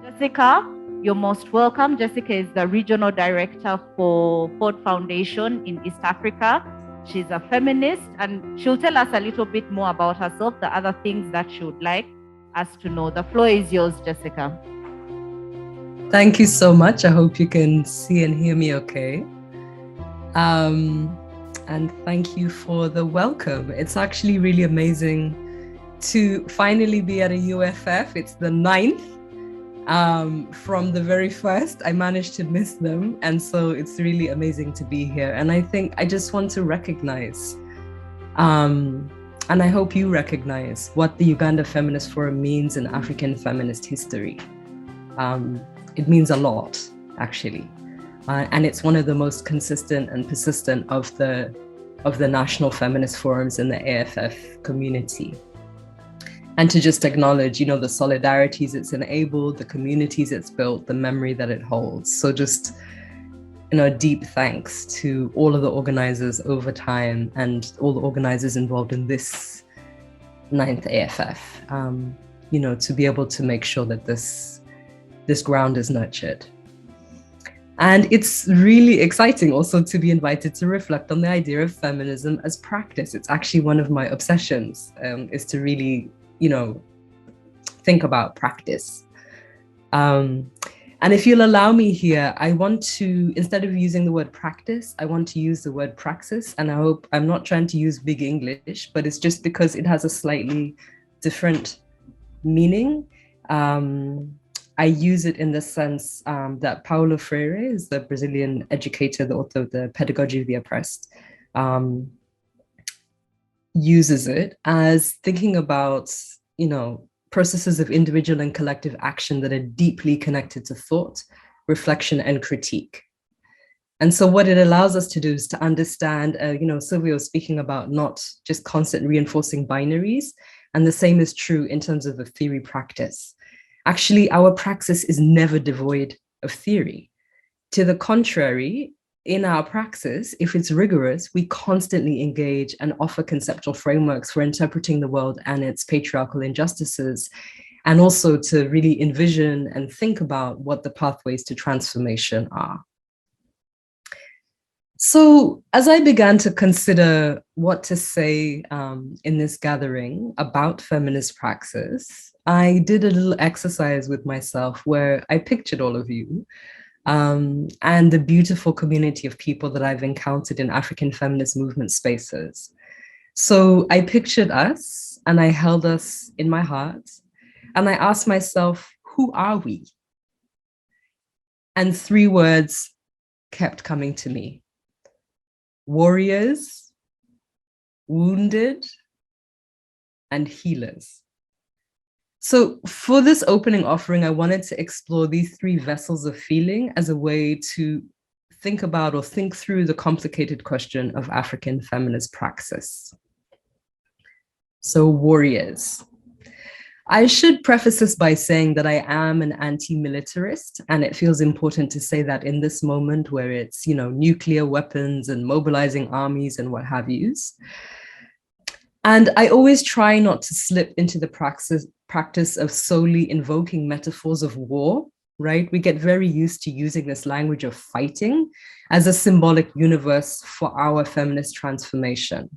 Jessica, you're most welcome. Jessica is the Regional Director for Ford Foundation in East Africa. She's a feminist and she'll tell us a little bit more about herself, the other things that she would like us to know. The floor is yours, Jessica. Thank you so much. I hope you can see and hear me okay. And thank you for the welcome. It's actually really amazing to finally be at a UFF. It's the 9th. From the very first, I managed to miss them. And so it's really amazing to be here. And I think I just want to recognize, and I hope you recognize what the Uganda Feminist Forum means in African feminist history. It means a lot, actually. And it's one of the most consistent and persistent of the national feminist forums in the AFF community. And to just acknowledge, the solidarities it's enabled, the communities it's built, the memory that it holds. So just, deep thanks to all of the organizers over time and all the organizers involved in this 9th AFF, to be able to make sure that this ground is nurtured. And it's really exciting also to be invited to reflect on the idea of feminism as practice. It's actually one of my obsessions, is to really, think about practice. And if you'll allow me here, I want to, instead of using the word practice, I want to use the word praxis. And I hope I'm not trying to use big English, but it's just because it has a slightly different meaning. I use it in the sense that Paulo Freire is the Brazilian educator, the author of the Pedagogy of the Oppressed, uses it as thinking about, processes of individual and collective action that are deeply connected to thought, reflection, and critique. And so what it allows us to do is to understand, Sylvia was speaking about not just constant reinforcing binaries, and the same is true in terms of the theory practice. Actually, our praxis is never devoid of theory. To the contrary, in our praxis, if it's rigorous, we constantly engage and offer conceptual frameworks for interpreting the world and its patriarchal injustices, and also to really envision and think about what the pathways to transformation are. So as I began to consider what to say in this gathering about feminist praxis, I did a little exercise with myself where I pictured all of you and the beautiful community of people that I've encountered in African feminist movement spaces. So I pictured us and I held us in my heart and I asked myself, who are we? And 3 words kept coming to me: warriors, wounded, and healers. So for this opening offering, I wanted to explore these 3 vessels of feeling as a way to think about or think through the complicated question of African feminist praxis. So warriors. I should preface this by saying that I am an anti-militarist, and it feels important to say that in this moment where it's, nuclear weapons and mobilizing armies and what have yous. And I always try not to slip into the practice of solely invoking metaphors of war, right? We get very used to using this language of fighting as a symbolic universe for our feminist transformation.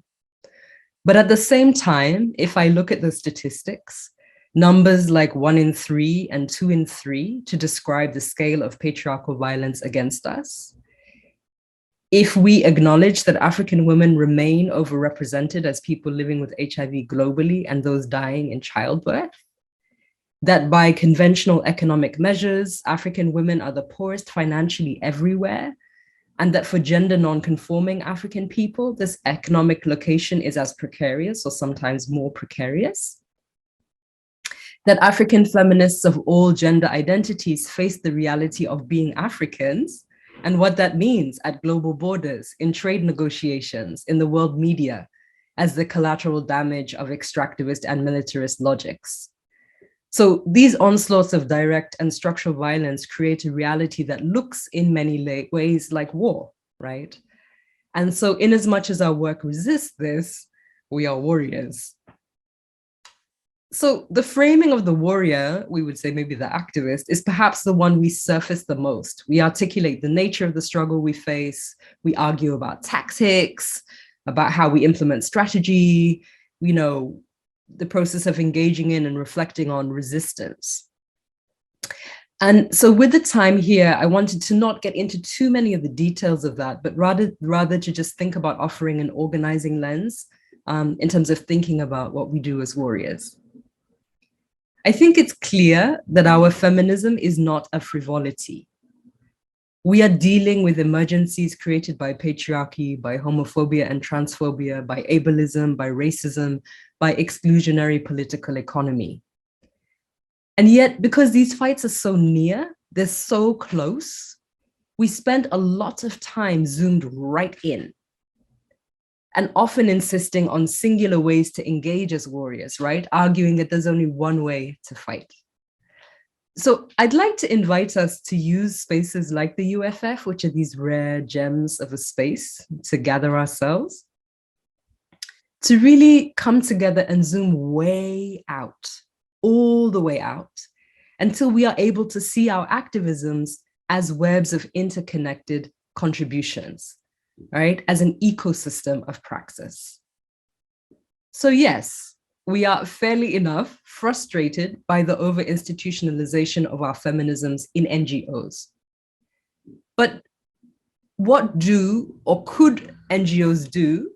But at the same time, if I look at the statistics, numbers like 1 in 3 and 2 in 3 to describe the scale of patriarchal violence against us, if we acknowledge that African women remain overrepresented as people living with HIV globally and those dying in childbirth, that by conventional economic measures, African women are the poorest financially everywhere, and that for gender non-conforming African people, this economic location is as precarious or sometimes more precarious, that African feminists of all gender identities face the reality of being Africans and what that means at global borders, in trade negotiations, in the world media, as the collateral damage of extractivist and militarist logics. So these onslaughts of direct and structural violence create a reality that looks in many ways like war, right? And so in as much as our work resists this, we are warriors. So the framing of the warrior, we would say maybe the activist, is perhaps the one we surface the most. We articulate the nature of the struggle we face. We argue about tactics, about how we implement strategy, the process of engaging in and reflecting on resistance. And so with the time here, I wanted to not get into too many of the details of that, but rather to just think about offering an organizing lens in terms of thinking about what we do as warriors. I think it's clear that our feminism is not a frivolity. We are dealing with emergencies created by patriarchy, by homophobia and transphobia, by ableism, by racism, by exclusionary political economy. And yet, because these fights are so near, they're so close, we spend a lot of time zoomed right in, and often insisting on singular ways to engage as warriors, right? Arguing that there's only one way to fight. So I'd like to invite us to use spaces like the UFF, which are these rare gems of a space to gather ourselves, to really come together and zoom way out, all the way out, until we are able to see our activisms as webs of interconnected contributions, right? As an ecosystem of praxis. So yes, we are fairly enough frustrated by the over-institutionalization of our feminisms in NGOs. But what do or could NGOs do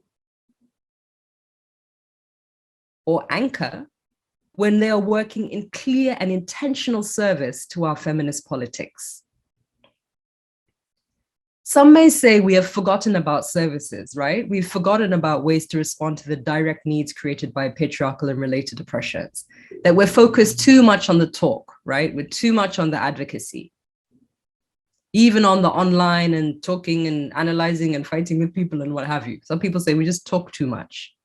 or anchor when they are working in clear and intentional service to our feminist politics? Some may say we have forgotten about services, right? We've forgotten about ways to respond to the direct needs created by patriarchal and related oppressions, that we're focused too much on the talk, right? We're too much on the advocacy, even on the online and talking and analyzing and fighting with people and what have you. Some people say we just talk too much.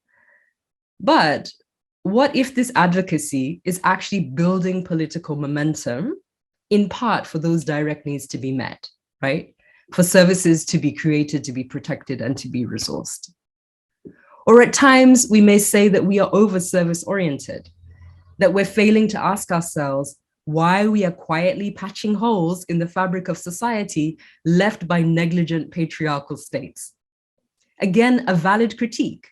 But what if this advocacy is actually building political momentum, in part for those direct needs to be met, right? For services to be created, to be protected, and to be resourced. Or at times, we may say that we are over-service oriented, that we're failing to ask ourselves why we are quietly patching holes in the fabric of society left by negligent patriarchal states. Again, a valid critique.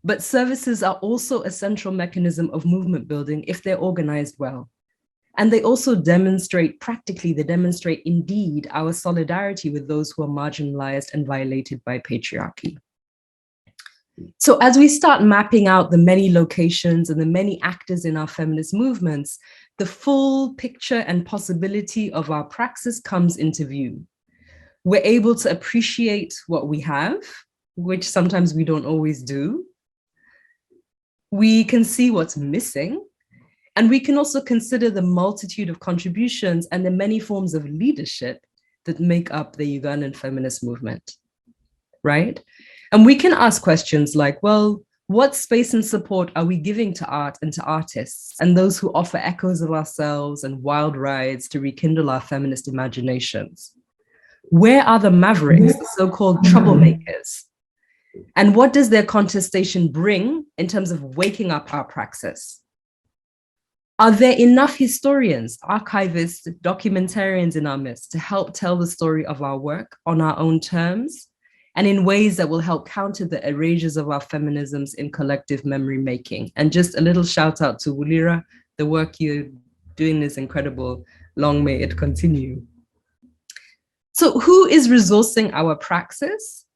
But services are also a central mechanism of movement building if they're organized well. And they also demonstrate, practically, they demonstrate indeed our solidarity with those who are marginalized and violated by patriarchy. So as we start mapping out the many locations and the many actors in our feminist movements, the full picture and possibility of our praxis comes into view. We're able to appreciate what we have, which sometimes we don't always do. We can see what's missing. And we can also consider the multitude of contributions and the many forms of leadership that make up the Ugandan feminist movement, right? And we can ask questions like, well, what space and support are we giving to art and to artists and those who offer echoes of ourselves and wild rides to rekindle our feminist imaginations? Where are the mavericks, the so-called troublemakers? And what does their contestation bring in terms of waking up our praxis? Are there enough historians, archivists, documentarians in our midst to help tell the story of our work on our own terms and in ways that will help counter the erasures of our feminisms in collective memory making? And just a little shout out to Wulira, the work you're doing is incredible. Long may it continue. So who is resourcing our praxis?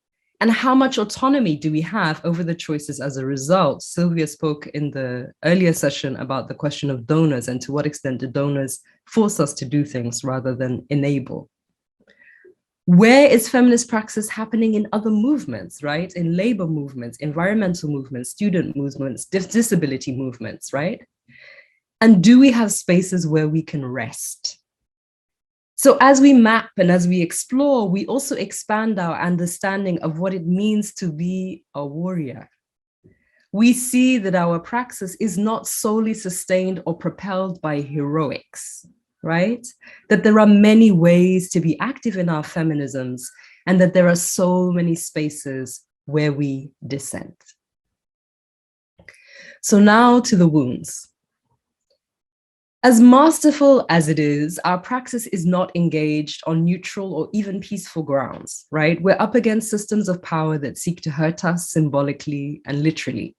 And how much autonomy do we have over the choices as a result? Sylvia spoke in the earlier session about the question of donors and to what extent do donors force us to do things rather than enable. Where is feminist praxis happening in other movements, right? In labor movements, environmental movements, student movements, disability movements, right? And do we have spaces where we can rest? So as we map and as we explore, we also expand our understanding of what it means to be a warrior. We see that our praxis is not solely sustained or propelled by heroics, right? That there are many ways to be active in our feminisms and that there are so many spaces where we dissent. So now to the wounds. As masterful as it is, our praxis is not engaged on neutral or even peaceful grounds, right? We're up against systems of power that seek to hurt us symbolically and literally.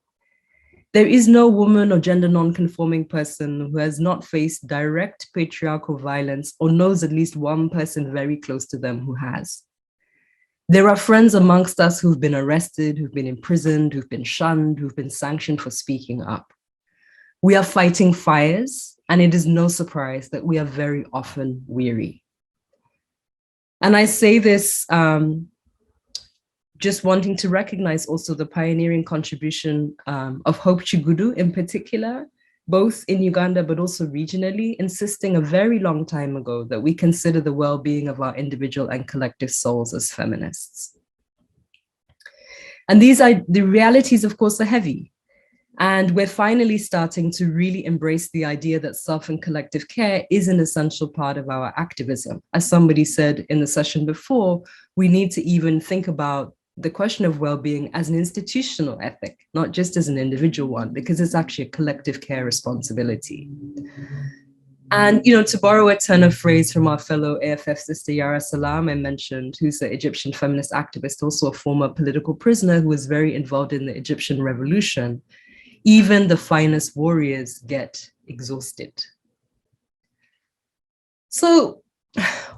There is no woman or gender non-conforming person who has not faced direct patriarchal violence or knows at least one person very close to them who has. There are friends amongst us who've been arrested, who've been imprisoned, who've been shunned, who've been sanctioned for speaking up. We are fighting fires, and it is no surprise that we are very often weary. And I say this just wanting to recognize also the pioneering contribution of Hope Chigudu in particular, both in Uganda, but also regionally, insisting a very long time ago that we consider the well-being of our individual and collective souls as feminists. And the realities, of course, are heavy. And we're finally starting to really embrace the idea that self and collective care is an essential part of our activism. As somebody said in the session before, we need to even think about the question of well-being as an institutional ethic, not just as an individual one, because it's actually a collective care responsibility. And, to borrow a turn of phrase from our fellow AFF sister Yara Salam I mentioned, who's an Egyptian feminist activist, also a former political prisoner who was very involved in the Egyptian revolution, even the finest warriors get exhausted. So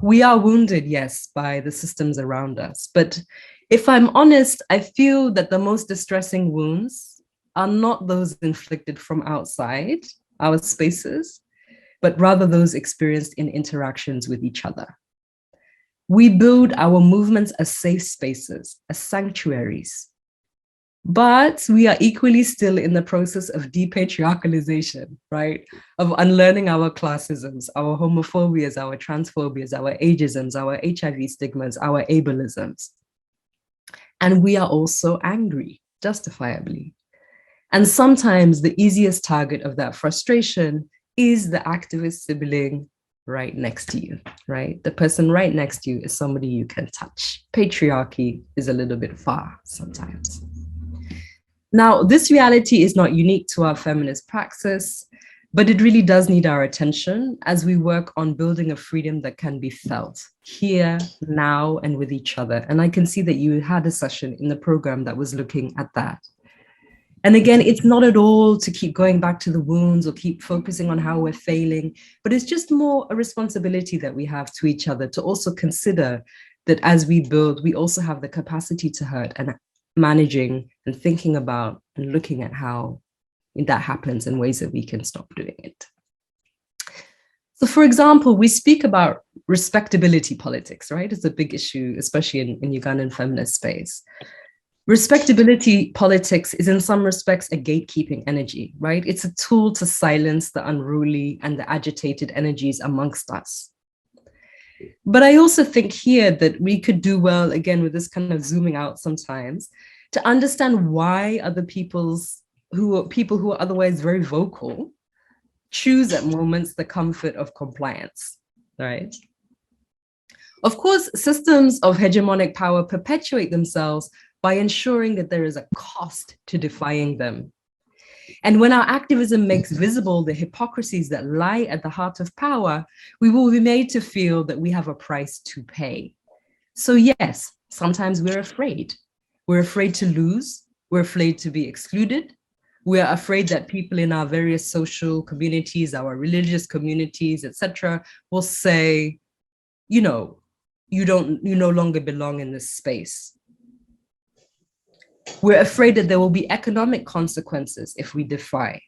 we are wounded, yes, by the systems around us. But if I'm honest, I feel that the most distressing wounds are not those inflicted from outside our spaces, but rather those experienced in interactions with each other. We build our movements as safe spaces, as sanctuaries, but we are equally still in the process of depatriarchalization, right? Of unlearning our classisms, our homophobias, our transphobias, our ageisms, our HIV stigmas, our ableisms. And we are also angry, justifiably. And sometimes the easiest target of that frustration is the activist sibling right next to you, right? The person right next to you is somebody you can touch. Patriarchy is a little bit far sometimes. Now, this reality is not unique to our feminist praxis, but it really does need our attention as we work on building a freedom that can be felt here, now, and with each other. And I can see that you had a session in the program that was looking at that. And again, it's not at all to keep going back to the wounds or keep focusing on how we're failing, but it's just more a responsibility that we have to each other to also consider that as we build, we also have the capacity to hurt, and managing and thinking about and looking at how that happens in ways that we can stop doing it. So for example, we speak about respectability politics, right? It's a big issue, especially in Ugandan feminist space. Respectability politics is in some respects a gatekeeping energy, right? It's a tool to silence the unruly and the agitated energies amongst us. But I also think here that we could do well, again, with this kind of zooming out sometimes, to understand why other people who are otherwise very vocal choose at moments the comfort of compliance, right? Of course, systems of hegemonic power perpetuate themselves by ensuring that there is a cost to defying them. And when our activism makes visible the hypocrisies that lie at the heart of power, we will be made to feel that we have a price to pay. So yes, sometimes we're afraid. We're afraid to lose. We're afraid to be excluded. We're afraid that people in our various social communities, our religious communities, etc., will say, you no longer belong in this space. We're afraid that there will be economic consequences if we defy.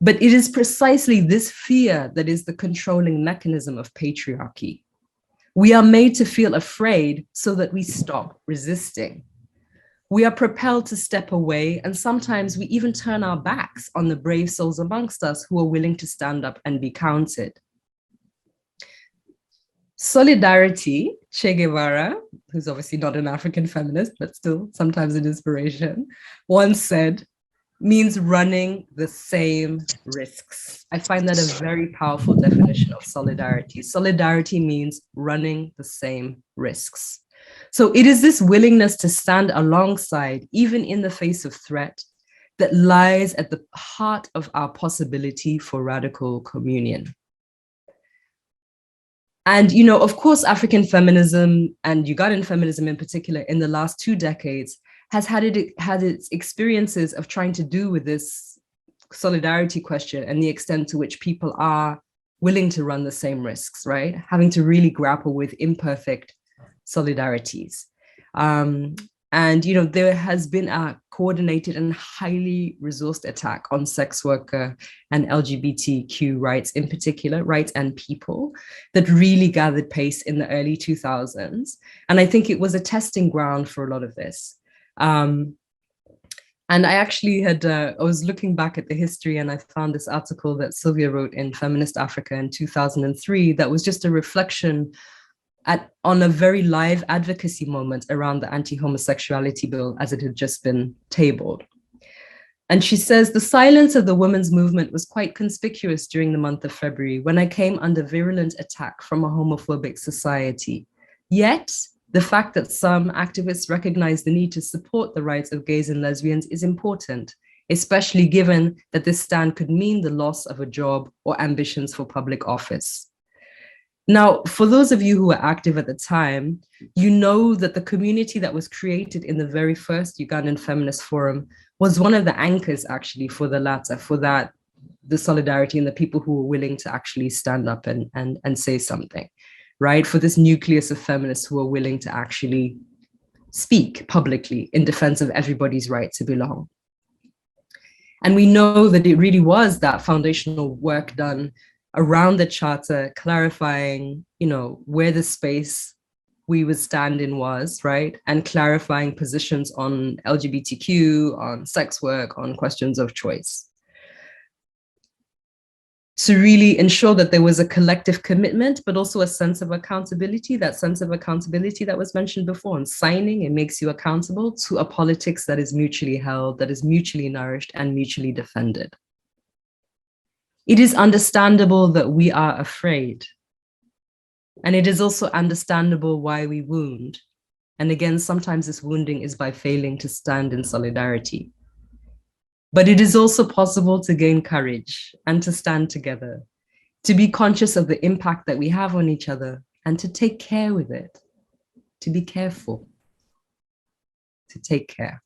But it is precisely this fear that is the controlling mechanism of patriarchy. We are made to feel afraid so that we stop resisting. We are propelled to step away, and sometimes we even turn our backs on the brave souls amongst us who are willing to stand up and be counted. Solidarity, Che Guevara, who's obviously not an African feminist, but still sometimes an inspiration, once said, means running the same risks. I find that a very powerful definition of solidarity. Solidarity means running the same risks. So it is this willingness to stand alongside, even in the face of threat, that lies at the heart of our possibility for radical communion. And, you know, of course, African feminism and Ugandan feminism in particular in the last 2 decades has had its experiences of trying to do with this solidarity question and the extent to which people are willing to run the same risks, right? Having to really grapple with imperfect solidarities. And, you know, there has been a coordinated and highly resourced attack on sex worker and LGBTQ rights in particular, rights and people, that really gathered pace in the early 2000s. And I think it was a testing ground for a lot of this. And I actually I was looking back at the history and I found this article that Sylvia wrote in Feminist Africa in 2003 that was just a reflection on a very live advocacy moment around the anti-homosexuality bill as it had just been tabled. And she says, the silence of the women's movement was quite conspicuous during the month of February when I came under virulent attack from a homophobic society. Yet, the fact that some activists recognize the need to support the rights of gays and lesbians is important, especially given that this stand could mean the loss of a job or ambitions for public office. Now, for those of you who were active at the time, you know that the community that was created in the very first Ugandan Feminist Forum was one of the anchors actually for the latter, for that, the solidarity and the people who were willing to actually stand up and say something, right? For this nucleus of feminists who are willing to actually speak publicly in defense of everybody's right to belong. And we know that it really was that foundational work done around the charter, clarifying, you know, where the space we would stand in was, right? And clarifying positions on LGBTQ, on sex work, on questions of choice. To really ensure that there was a collective commitment, but also a sense of accountability, that sense of accountability that was mentioned before, and signing, it makes you accountable to a politics that is mutually held, that is mutually nourished and mutually defended. It is understandable that we are afraid. And it is also understandable why we wound. And again, sometimes this wounding is by failing to stand in solidarity. But it is also possible to gain courage and to stand together, to be conscious of the impact that we have on each other and to take care with it, to be careful, to take care.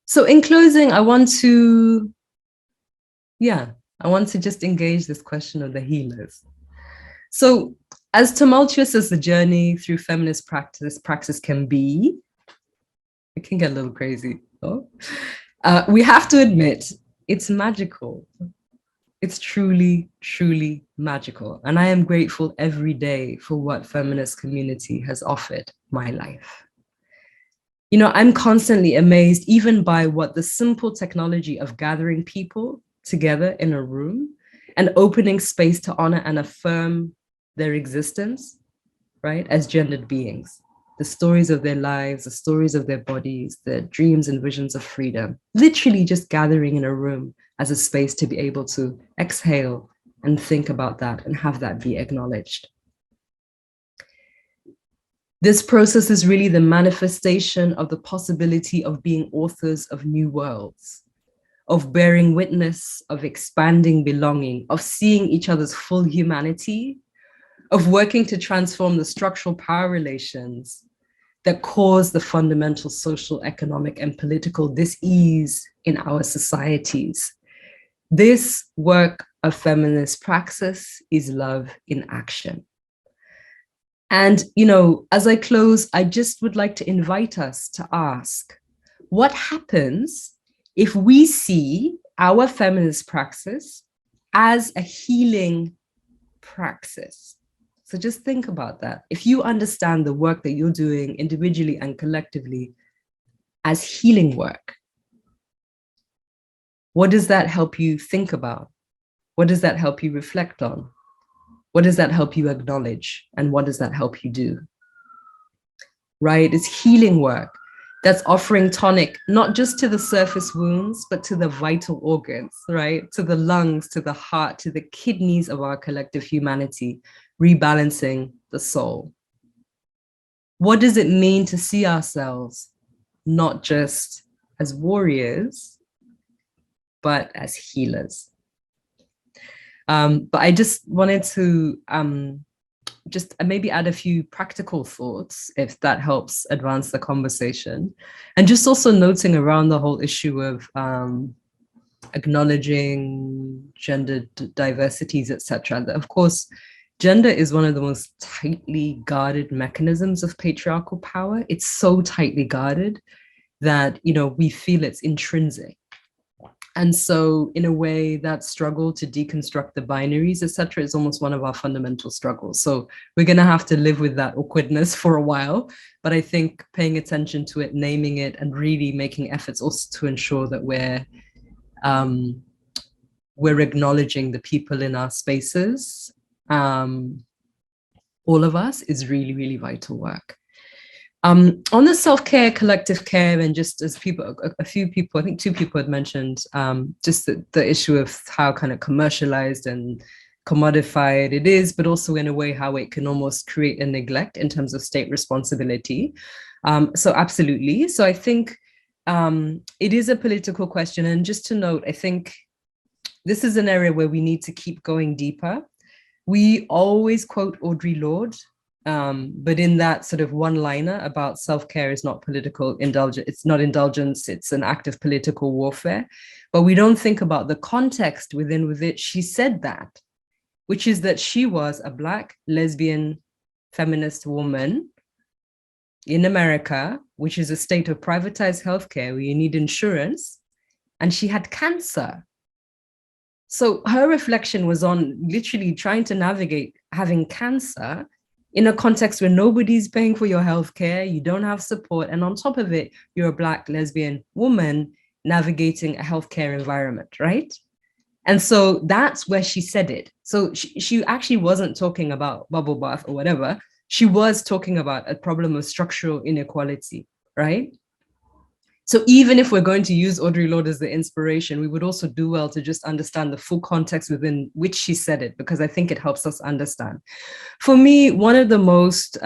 So in closing, I want to just engage this question of the healers. So as tumultuous as the journey through feminist praxis can be, it can get a little crazy. Oh? We have to admit, it's magical. It's truly, truly magical. And I am grateful every day for what feminist community has offered my life. You know, I'm constantly amazed even by what the simple technology of gathering people together in a room and opening space to honor and affirm their existence, right, as gendered beings, the stories of their lives, the stories of their bodies, their dreams and visions of freedom, literally just gathering in a room as a space to be able to exhale and think about that and have that be acknowledged. This process is really the manifestation of the possibility of being authors of new worlds, of bearing witness, of expanding belonging, of seeing each other's full humanity, of working to transform the structural power relations that cause the fundamental social, economic, and political dis-ease in our societies. This work of feminist praxis is love in action. And, you know, as I close, I just would like to invite us to ask, what happens if we see our feminist praxis as a healing praxis? So just think about that. If you understand the work that you're doing individually and collectively as healing work, what does that help you think about? What does that help you reflect on? What does that help you acknowledge? And what does that help you do? Right? It's healing work that's offering tonic, not just to the surface wounds, but to the vital organs, right? To the lungs, to the heart, to the kidneys of our collective humanity, rebalancing the soul. What does it mean to see ourselves not just as warriors, but as healers. But I just wanted to just maybe add a few practical thoughts, if that helps advance the conversation. And just also noting around the whole issue of acknowledging gender diversities, etc. That of course, gender is one of the most tightly guarded mechanisms of patriarchal power. It's so tightly guarded that, you know, we feel it's intrinsic. And so in a way, that struggle to deconstruct the binaries, etc., is almost one of our fundamental struggles. So we're going to have to live with that awkwardness for a while. But I think paying attention to it, naming it, and really making efforts also to ensure that we're acknowledging the people in our spaces, all of us, is really, really vital work. On the self-care, collective care, and just as people, a few people, I think 2 people had mentioned just the issue of how kind of commercialized and commodified it is, but also in a way how it can almost create a neglect in terms of state responsibility. So absolutely. So I think it is a political question. And just to note, I think this is an area where we need to keep going deeper. We always quote Audre Lorde, but in that sort of one-liner about self-care is not political indulgence, it's not indulgence, it's an act of political warfare. But we don't think about the context within which she said that, which is that she was a Black, lesbian, feminist woman in America, which is a state of privatized healthcare where you need insurance, and she had cancer. So her reflection was on literally trying to navigate having cancer in a context where nobody's paying for your healthcare, you don't have support, and on top of it, you're a Black lesbian woman navigating a healthcare environment, right? And so that's where she said it. So she actually wasn't talking about bubble bath or whatever. She was talking about a problem of structural inequality, right? So even if we're going to use Audre Lorde as the inspiration, we would also do well to just understand the full context within which she said it, because I think it helps us understand. For me, one of the most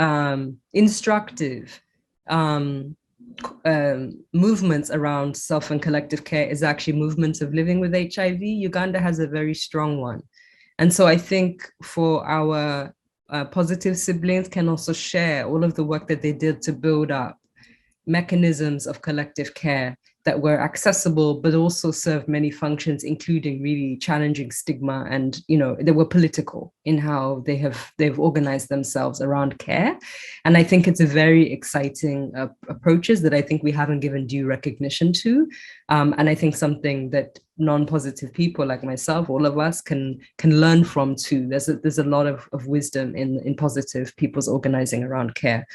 instructive movements around self and collective care is actually movements of living with HIV. Uganda has a very strong one. And so I think for our positive siblings can also share all of the work that they did to build up mechanisms of collective care that were accessible, but also served many functions, including really challenging stigma. And, you know, they were political in how they've organized themselves around care. And I think it's a very exciting approaches that I think we haven't given due recognition to. And I think something that non-positive people like myself, all of us can learn from too. There's a lot of wisdom in positive people's organizing around care.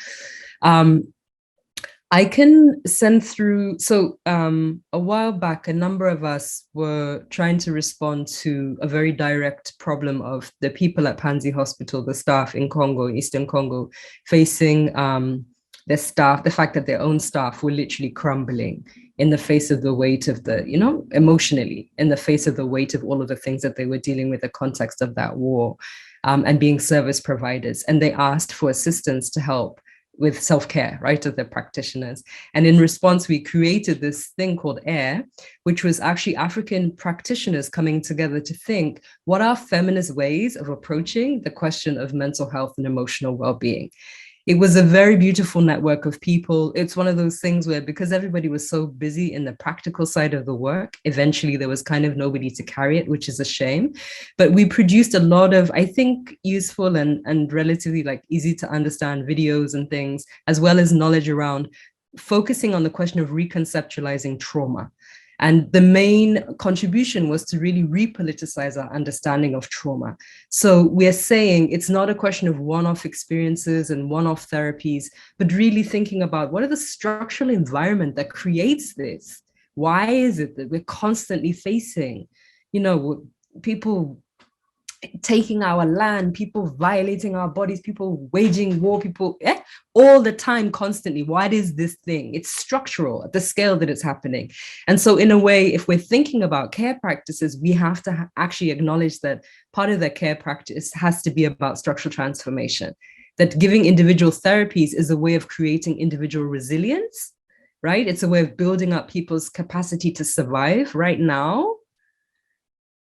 I can send through, so a while back, a number of us were trying to respond to a very direct problem of the people at Panzi Hospital, the staff in Congo, Eastern Congo, facing their staff, the fact that their own staff were literally crumbling in the face of the weight of the, you know, emotionally, in the face of the weight of all of the things that they were dealing with, the context of that war, and being service providers. And they asked for assistance to help with self-care, right, of the practitioners. And in response, we created this thing called AIR, which was actually African practitioners coming together to think, what are feminist ways of approaching the question of mental health and emotional well-being? It was a very beautiful network of people. It's one of those things where, because everybody was so busy in the practical side of the work, eventually there was kind of nobody to carry it, which is a shame. But we produced a lot of, I think, useful and relatively like easy to understand videos and things, as well as knowledge around focusing on the question of reconceptualizing trauma. And the main contribution was to really repoliticize our understanding of trauma. So we're saying it's not a question of one-off experiences and one-off therapies, but really thinking about what are the structural environment that creates this? Why is it that we're constantly facing, you know, people taking our land, people violating our bodies, people waging war, people all the time, constantly. What is this thing? It's structural at the scale that it's happening. And so in a way, if we're thinking about care practices, we have to actually acknowledge that part of the care practice has to be about structural transformation, that giving individual therapies is a way of creating individual resilience, right? It's a way of building up people's capacity to survive right now.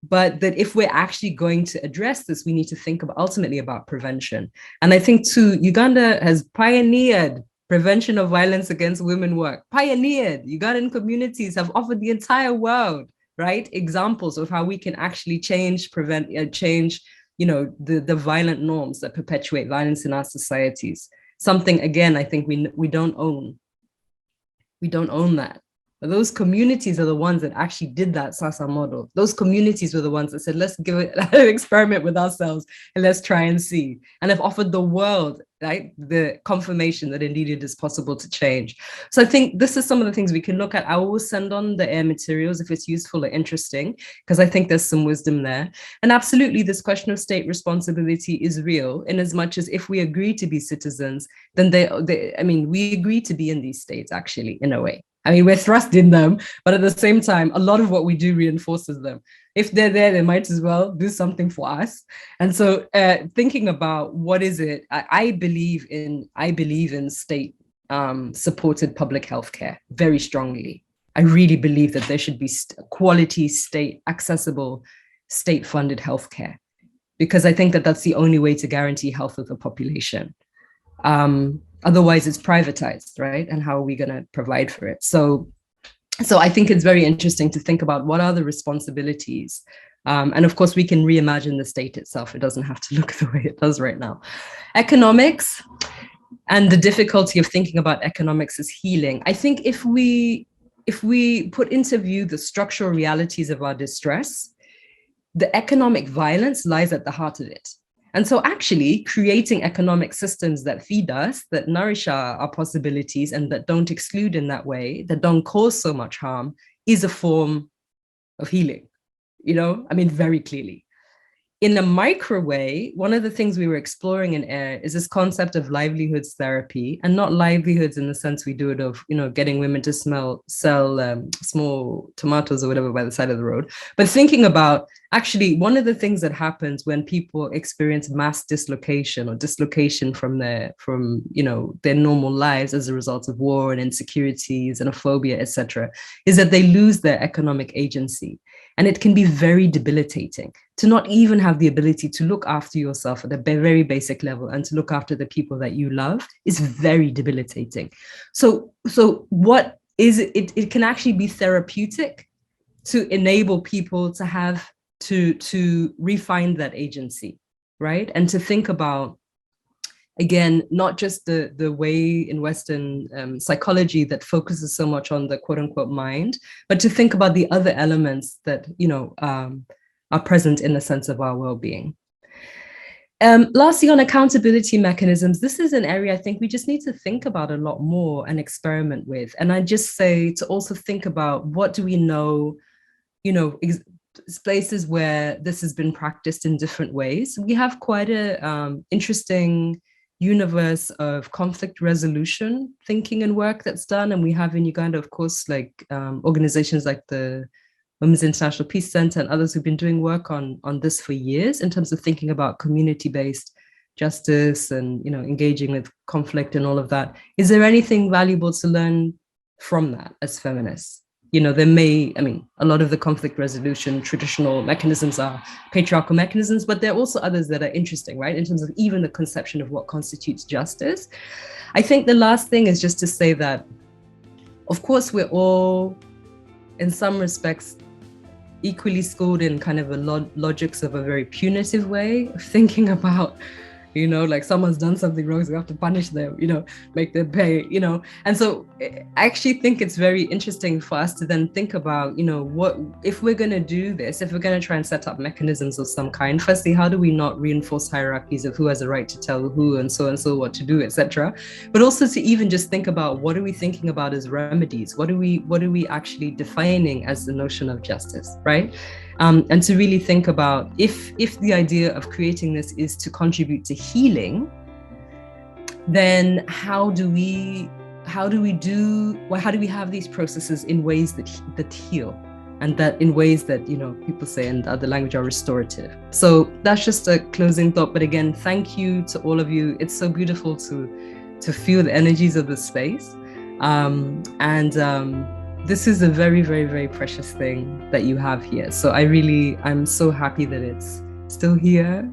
But that if we're actually going to address this, we need to think ultimately about prevention. And I think too, Uganda has pioneered prevention of violence against women work. Pioneered. Ugandan communities have offered the entire world, right, examples of how we can actually change the violent norms that perpetuate violence in our societies. Something, again, I think we don't own. We don't own that. But those communities are the ones that actually did that SASA model. Those communities were the ones that said, let's give it an experiment with ourselves and let's try and see. And have offered the world, right, the confirmation that indeed it is possible to change. So I think this is some of the things we can look at. I will send on the air materials if it's useful or interesting, because I think there's some wisdom there. And absolutely, this question of state responsibility is real, in as much as if we agree to be citizens, then we agree to be in these states, actually, in a way. I mean, we're thrust in them, but at the same time, a lot of what we do reinforces them. If they're there, they might as well do something for us. And so thinking about what is it, I believe in state supported public healthcare very strongly. I really believe that there should be quality state, accessible, state-funded healthcare, because I think that that's the only way to guarantee health of the population. Otherwise, it's privatized, right? And how are we going to provide for it? So I think it's very interesting to think about what are the responsibilities. And of course, we can reimagine the state itself. It doesn't have to look the way it does right now. Economics and the difficulty of thinking about economics as healing. I think if we put into view the structural realities of our distress, the economic violence lies at the heart of it. And so actually creating economic systems that feed us, that nourish our possibilities, and that don't exclude in that way, that don't cause so much harm, is a form of healing, very clearly. In a micro way, one of the things we were exploring in AIR is this concept of livelihoods therapy, and not livelihoods in the sense we do it of, getting women to sell small tomatoes or whatever by the side of the road, but thinking about actually one of the things that happens when people experience mass dislocation or dislocation from their normal lives as a result of war and insecurity, xenophobia, etc., is that they lose their economic agency. And it can be very debilitating to not even have the ability to look after yourself at a very basic level and to look after the people that you love is very debilitating. So what is it? It can actually be therapeutic to enable people to have to refine that agency, right? And to think about, again, not just the way in Western psychology that focuses so much on the quote unquote mind, but to think about the other elements that, are present in the sense of our well-being. Lastly, on accountability mechanisms, this is an area I think we just need to think about a lot more and experiment with. And I just say to also think about what do we know, places where this has been practiced in different ways. We have quite a interesting universe of conflict resolution thinking and work that's done. And we have in Uganda, of course, organizations like the Women's International Peace Center and others who've been doing work on this for years in terms of thinking about community-based justice and, engaging with conflict and all of that. Is there anything valuable to learn from that as feminists? A lot of the conflict resolution traditional mechanisms are patriarchal mechanisms, but there are also others that are interesting, right? In terms of even the conception of what constitutes justice. I think the last thing is just to say that, of course, we're all, in some respects, equally schooled in kind of a logics of a very punitive way of thinking about, someone's done something wrong, so we have to punish them, make them pay, And so I actually think it's very interesting for us to then think about, what, if we're going to do this, if we're going to try and set up mechanisms of some kind, firstly, how do we not reinforce hierarchies of who has a right to tell who and so what to do, etc. But also to even just think about what are we thinking about as remedies? What are we actually defining as the notion of justice, right? And to really think about if the idea of creating this is to contribute to healing, then how do we have these processes in ways that heal, and that in ways that people say in the other language are restorative. So that's just a closing thought. But again, thank you to all of you. It's so beautiful to feel the energies of the space. This is a very, very, very precious thing that you have here. So I'm so happy that it's still here.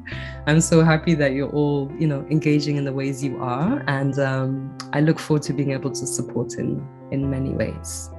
I'm so happy that you're all, engaging in the ways you are. And I look forward to being able to support in many ways.